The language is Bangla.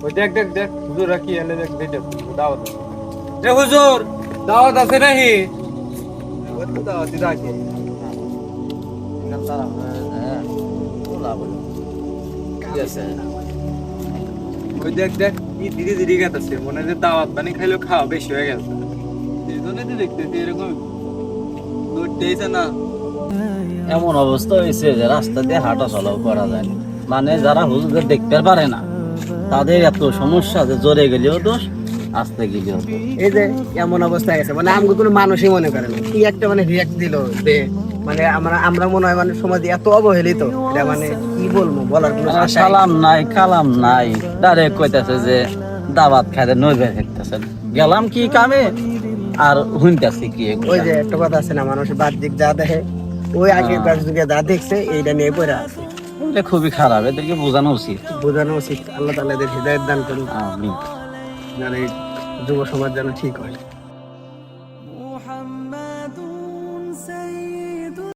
ওই দেখ দেখ দেখ হুজুর রাখি এনে দেখ দেখ দাওয়াত এ হুজুর দাওয়াত আছে নাহি ওই তো দাওয়াত রাখি না তারা হ্যাঁ বলা বলো কি আছে ওই দেখ দেখ কি ধীরে ধীরে গেছে মনে হয় দাওয়াত পানি খাইলো খাওয়া বেশি হয়ে গেছে এই জন্যই তো দেখতেছি এরকম দৌড়তেইছে না। এমন অবস্থা হয়েছে যে রাস্তা দিয়ে হাঁটা চলাও করা যায় না। মানে যারা হুজুরদের দেখতে পারে না তাদের এত সমস্যা যে জোরে গেলেও দোষ আস্তে গেলেও দোষ। এই যে এমন অবস্থা গেছে মানে আমাকে কোনো মানুষই মনে করে না কি একটা মানে রিয়াক্ট দিল যে মানে আমরা মনে হয় মানে সমাজে এত অবহেলিত এটা মানে কি বলবো বলার কোনো ভাষা নেই। সালাম নাই কালাম নাই ডাইরেক্ট কইতাছে যে দাওয়াত খাইতে নইবে হেঁটতেছেন গেলাম কি কামে আর হুনতাছি কি এগুলা। ওই যে একটা কথা আছে না মানুষ বাহ্যিক যা দেখে ওই আগের যুগে যা দেখছে এইটা নিয়ে পড়ে আছে। এটা খুবই খারাপ, এদেরকে বোঝানো উচিত। বোঝানো উচিত আল্লাহ তাআলা এদের হৃদায়াত দান করুন আমিন। যেন এই যুব সমাজ যেন ঠিক হয়।